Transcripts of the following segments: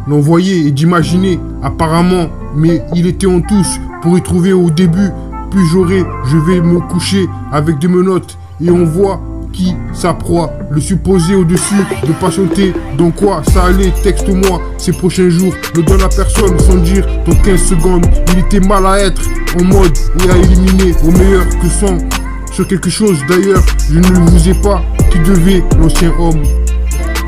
l'envoyer et d'imaginer, apparemment, mais il était en touche pour y trouver au début. Plus j'aurai, je vais me coucher avec des menottes et on voit qui sa proie, le supposé au-dessus, de patienter, dans quoi ça allait, texte-moi, ces prochains jours, ne donne à personne sans dire, dans 15 secondes, il était mal à être, en mode, et à éliminer, au meilleur que sans, sur quelque chose d'ailleurs, je ne vous ai pas, qui devait, l'ancien homme.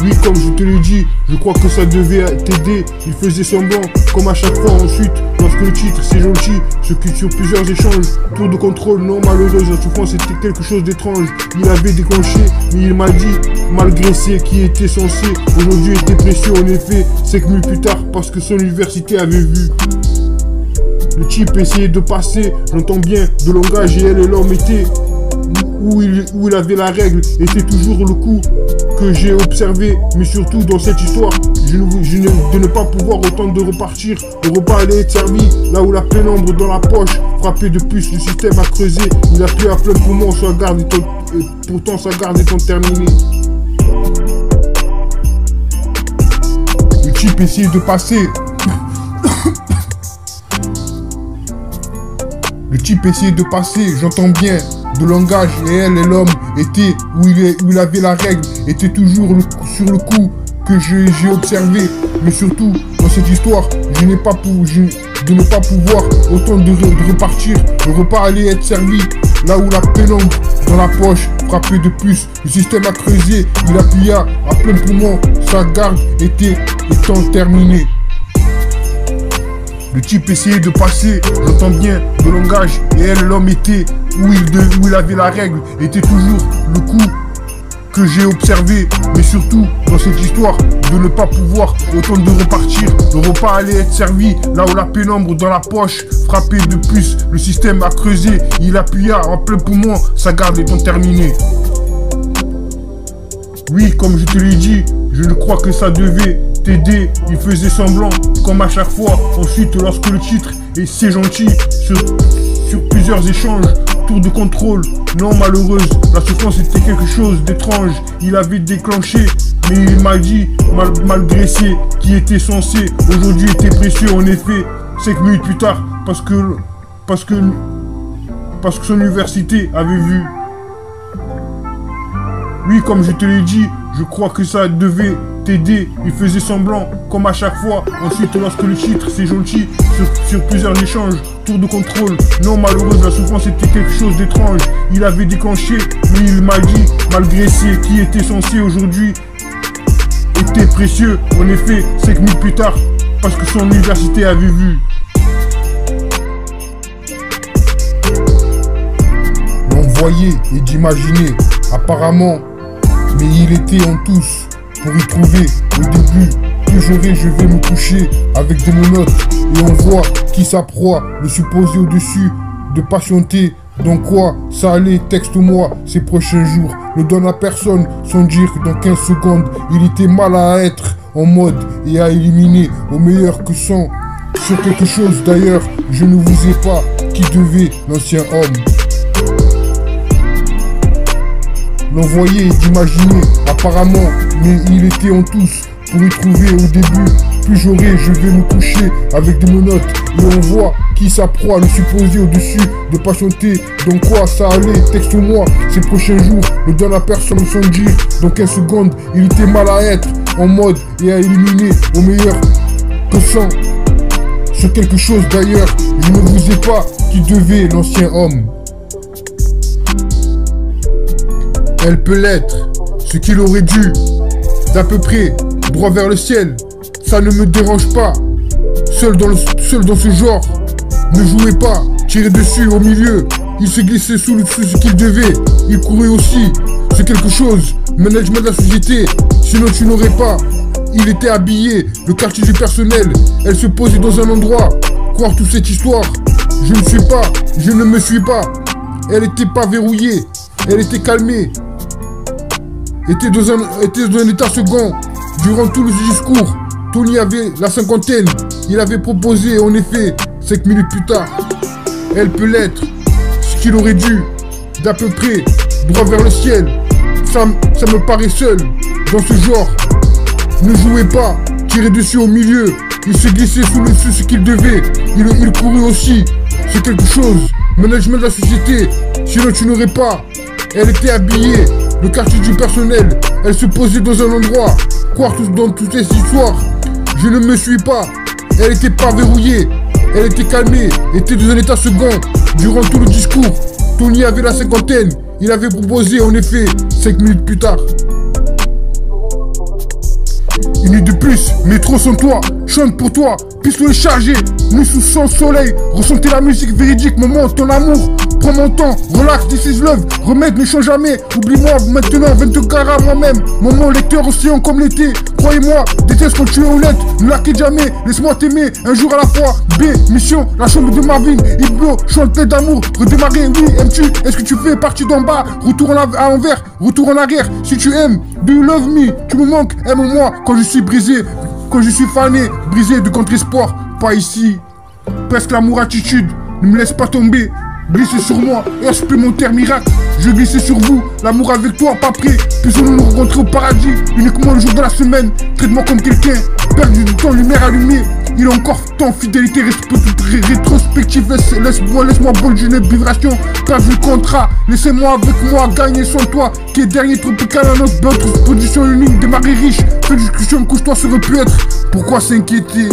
Oui, comme je te l'ai dit, je crois que ça devait t'aider. Il faisait semblant, comme à chaque fois ensuite. Lorsque le titre, c'est gentil, ce qui sur plusieurs échanges. Tour de contrôle, non malheureuse, la souffrance était quelque chose d'étrange. Il avait déclenché, mais il m'a dit, malgré ce qui était censé, aujourd'hui était précieux en effet. 5 minutes plus tard, parce que son université avait vu. Le type essayait de passer, j'entends bien, de langage et elle et l'homme étaient où il avait la règle, était toujours le coup que j'ai observé, mais surtout dans cette histoire, de ne pas pouvoir autant de repartir, le repas allait être servi, là où la pénombre dans la poche, frappé de plus, le système a creusé, il a pris à plein poumon, sa garde étant, et pourtant sa garde étant terminée. Le type essayait de passer. Le type essayait de passer, j'entends bien, de langage, et elle et l'homme étaient où il avait la règle, était toujours sur le coup que j'ai observé, mais surtout dans cette histoire, de ne pas pouvoir autant de repartir, le repas allait être servi, là où la pénombre dans la poche, frappé de plus, le système a creusé, il appuya à plein poumon, sa garde étant terminée. Le type essayait de passer, j'entends bien, de langage, et elle, l'homme était où il avait la règle, était toujours le coup que j'ai observé, mais surtout dans cette histoire, de ne pas pouvoir autant de repartir, le repas allait être servi, là où la pénombre dans la poche, frappé de plus, le système a creusé, il appuya en plein poumon, sa garde étant terminée. Oui, comme je te l'ai dit, je ne crois que ça devait t'aider, il faisait semblant, comme à chaque fois. Ensuite, lorsque le titre est c'est gentil, sur plusieurs échanges, tour de contrôle, non malheureuse, la souffrance était quelque chose d'étrange, il avait déclenché, mais il m'a dit, malgré ce qui était censé, aujourd'hui était précieux en effet, 5 minutes plus tard, parce que son université avait vu. Oui, comme je te l'ai dit, je crois que ça devait t'aider. Il faisait semblant, comme à chaque fois. Ensuite, lorsque le titre, c'est gentil, sur plusieurs échanges, tour de contrôle. Non, malheureuse, la souffrance était quelque chose d'étrange. Il avait déclenché, mais il m'a dit, malgré ce qui était censé aujourd'hui, était précieux. En effet, 5 minutes plus tard, parce que son université avait vu. L'envoyer et d'imaginer, apparemment, mais il était en tous pour y trouver au début. Plus j'aurai, je vais me coucher avec des menottes et on voit qui sa proie, le supposé au-dessus, de patienter. Dans quoi ça allait, texte-moi ces prochains jours. Ne donne à personne sans dire que dans 15 secondes, il était mal à être en mode et à éliminer au meilleur que sans. Sur quelque chose d'ailleurs, je ne vous ai pas qui devait l'ancien homme. L'envoyer et d'imaginer, apparemment, mais il était en tous pour y trouver au début. Plus j'aurai, je vais me coucher avec des menottes et on voit qui sa proie, le supposé au-dessus, de patienter. Dans quoi ça allait, texte-moi ces prochains jours, ne donne à personne sans dire. Dans 15 secondes, il était mal à être en mode et à éliminer au meilleur que sans. Sur quelque chose d'ailleurs, je ne vous ai pas qui devait l'ancien homme. Elle peut l'être, ce qu'il aurait dû, d'à peu près, droit vers le ciel, ça ne me dérange pas, seul dans ce genre, ne jouez pas, tirez dessus au milieu, il se glissait sous ce qu'il devait, il courait aussi, c'est quelque chose, management de la société, sinon tu n'aurais pas, il était habillé, le quartier du personnel, elle se posait dans un endroit, croire toute cette histoire, je ne me suis pas, elle était pas verrouillée, elle était calmée, était dans un état second. Durant tout le discours, Tony avait la cinquantaine. Il avait proposé, en effet, 5 minutes plus tard. Elle peut l'être, ce qu'il aurait dû, d'à peu près, droit vers le ciel. Ça me paraît seul, dans ce genre. Ne jouez pas, tiré dessus au milieu. Il s'est glissé sous ce qu'il devait. Il courut aussi. C'est quelque chose. Management de la société. Sinon tu n'aurais pas. Elle était habillée. Le quartier du personnel. Elle se posait dans un endroit. Croire dans toutes ces histoires. Je ne me suis pas. Elle était pas verrouillée. Elle était calmée. Était dans un état second. Durant tout le discours. Tony avait la cinquantaine. Il avait proposé en effet 5 minutes plus tard. Une nuit de plus, métro sans toi, chante pour toi, pistolet chargé, nuit sous son soleil, ressentez la musique véridique, moment, ton amour, prends mon temps, relax, this is love, remède ne change jamais, oublie-moi maintenant, 22 carats à moi-même, moment lecteur océan comme l'été, croyez-moi, déteste quand tu es honnête, ne la quitte jamais, laisse-moi t'aimer, un jour à la fois, B, mission, la chambre de Marvin, Iblo, chante plein d'amour, redémarrer, oui, aimes-tu, est-ce que tu fais partie d'en bas, retour à l'envers, retour en arrière, si tu aimes, do you love me, tu me manques, aime-moi, quand je suis brisé, quand je suis fané, brisé de contre-espoir, pas ici, presque l'amour attitude, ne me laisse pas tomber, glissez sur moi, heure supplémentaire miracle, je glissais sur vous, l'amour avec toi, pas prêt, puissions-nous nous rencontrer au paradis, uniquement le jour de la semaine, traite-moi comme quelqu'un, perdu du temps, lumière allumée, il a encore temps, fidélité, rétrospective, laisse-moi bonne d'une vibration, perdu le contrat, laissez-moi avec moi, gagner sans toi, qui est dernier tropical à notre position unique, démarrer riche, fais discussion, couche-toi, ça aurait pu être, pourquoi s'inquiéter?